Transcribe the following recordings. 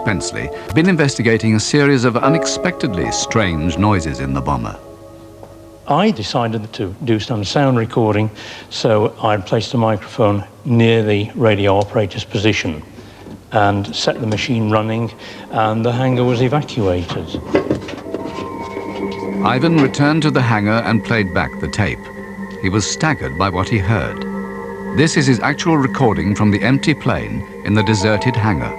Spenceley, been investigating a series of unexpectedly strange noises in the bomber. I decided to do some sound recording, so I placed a microphone near the radio operator's position and set the machine running, and the hangar was evacuated. Ivan returned to the hangar and played back the tape. He was staggered by what he heard. This is his actual recording from the empty plane in the deserted hangar.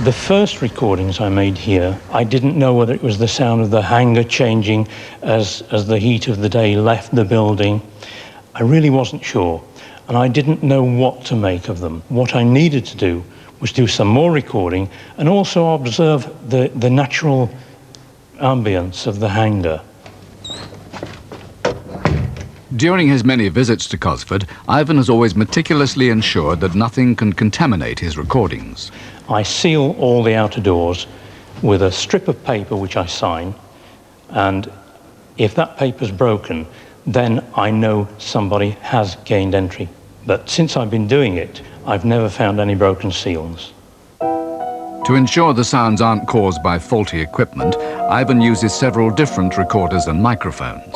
The first recordings I made here, I didn't know whether it was the sound of the hangar changing as the heat of the day left the building. I really wasn't sure, and I didn't know what to make of them. What I needed to do was do some more recording and also observe the natural ambience of the hangar. During his many visits to Cosford, Ivan has always meticulously ensured that nothing can contaminate his recordings. I seal all the outer doors with a strip of paper which I sign, and if that paper's broken, then I know somebody has gained entry. But since I've been doing it, I've never found any broken seals. To ensure the sounds aren't caused by faulty equipment, Ivan uses several different recorders and microphones.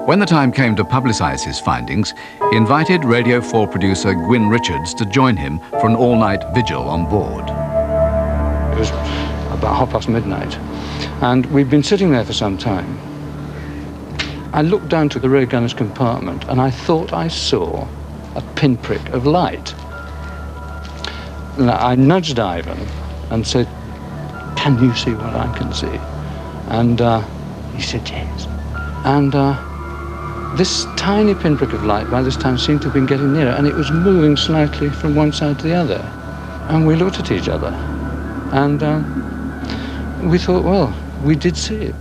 When the time came to publicise his findings, he invited Radio 4 producer Gwyn Richards to join him for an all-night vigil on board. It was about midnight, and we'd been sitting there for some time. I looked down to the rear gunner's compartment, and I thought I saw a pinprick of light. And I nudged Ivan and said, "Can you see what I can see?" And he said yes. And this tiny pinprick of light by this time seemed to have been getting nearer, and it was moving slightly from one side to the other. And we looked at each other, and we thought, well, we did see it.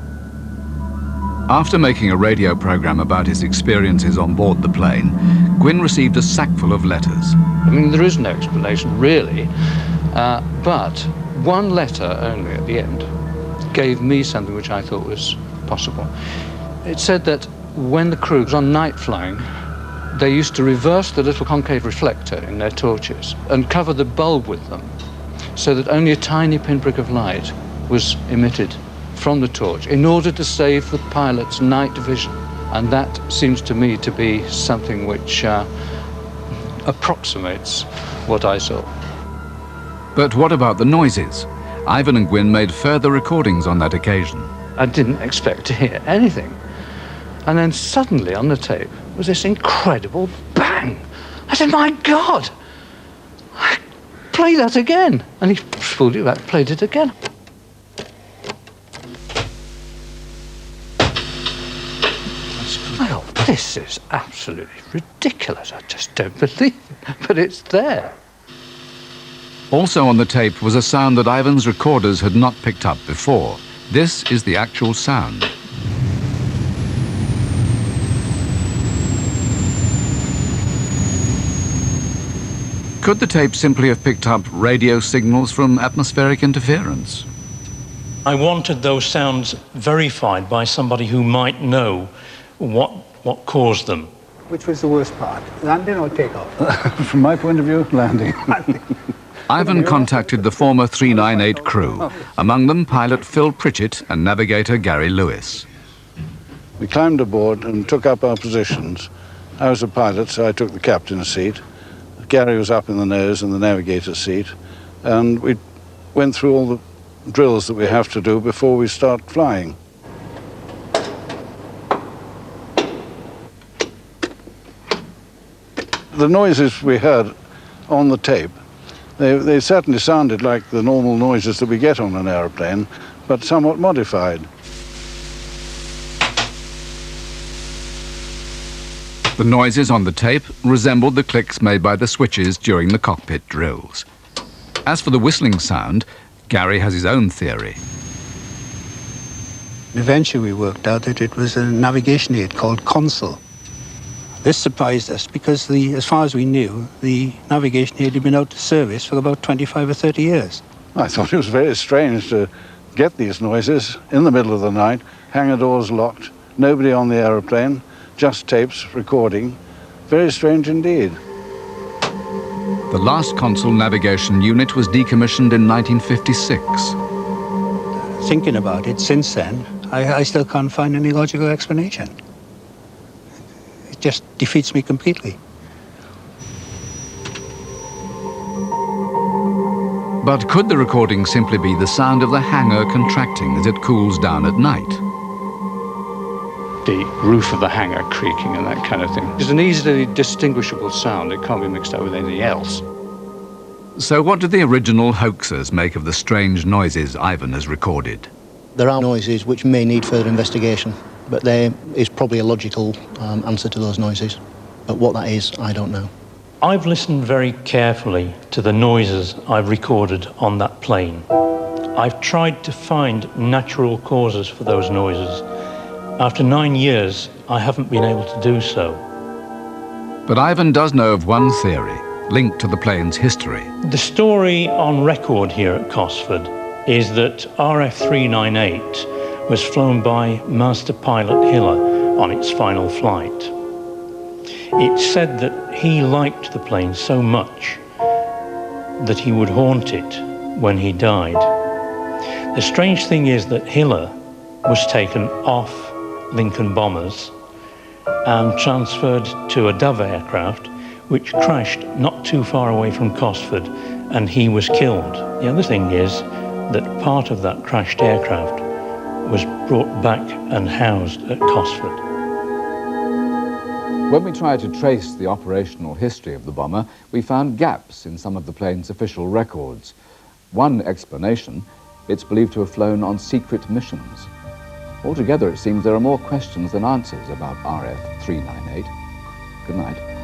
After making a radio program about his experiences on board the plane, Gwyn received a sackful of letters. I mean, there is no explanation, really, but one letter only at the end gave me something which I thought was possible. It said that when the crew was on night flying, they used to reverse the little concave reflector in their torches and cover the bulb with them, so that only a tiny pinprick of light was emitted from the torch in order to save the pilot's night vision. And that seems to me to be something which approximates what I saw. But what about the noises? Ivan and Gwyn made further recordings on that occasion. I didn't expect to hear anything. And then suddenly on the tape was this incredible bang. I said, "My God! Play that again." And he pulled it back, played it again. Well, this is absolutely ridiculous. I just don't believe it, but it's there. Also on the tape was a sound that Ivan's recorders had not picked up before. This is the actual sound. Could the tape simply have picked up radio signals from atmospheric interference? I wanted those sounds verified by somebody who might know what caused them. Which was the worst part, landing or takeoff? From my point of view, landing. Ivan contacted the former 398 crew, among them pilot Phil Pritchett and navigator Gary Lewis. We climbed aboard and took up our positions. I was a pilot, so I took the captain's seat. Gary was up in the nose in the navigator's seat, and we went through all the drills that we have to do before we start flying. The noises we heard on the tape, they certainly sounded like the normal noises that we get on an aeroplane, but somewhat modified. The noises on the tape resembled the clicks made by the switches during the cockpit drills. As for the whistling sound, Gary has his own theory. Eventually we worked out that it was a navigation aid called Console. This surprised us because, as far as we knew, the navigation aid had been out of service for about 25 or 30 years. I thought it was very strange to get these noises in the middle of the night, hangar doors locked, nobody on the aeroplane, just tapes recording. Very strange indeed. The last Consul navigation unit was decommissioned in 1956. Thinking about it since then, I still can't find any logical explanation. It just defeats me completely. But could the recording simply be the sound of the hangar contracting as it cools down at night? The roof of the hangar creaking and that kind of thing. It's an easily distinguishable sound. It can't be mixed up with anything else. So what did the original hoaxers make of the strange noises Ivan has recorded? There are noises which may need further investigation, but there is probably a logical answer to those noises. But what that is, I don't know. I've listened very carefully to the noises I've recorded on that plane. I've tried to find natural causes for those noises. After 9 years, I haven't been able to do so. But Ivan does know of one theory, linked to the plane's history. The story on record here at Cosford is that RF398 was flown by Master Pilot Hiller on its final flight. It's said that he liked the plane so much that he would haunt it when he died. The strange thing is that Hiller was taken off Lincoln bombers and transferred to a Dove aircraft which crashed not too far away from Cosford, and he was killed. The other thing is that part of that crashed aircraft was brought back and housed at Cosford. When we tried to trace the operational history of the bomber, we found gaps in some of the plane's official records. One explanation, it's believed to have flown on secret missions. Altogether, it seems there are more questions than answers about RF-398. Good night.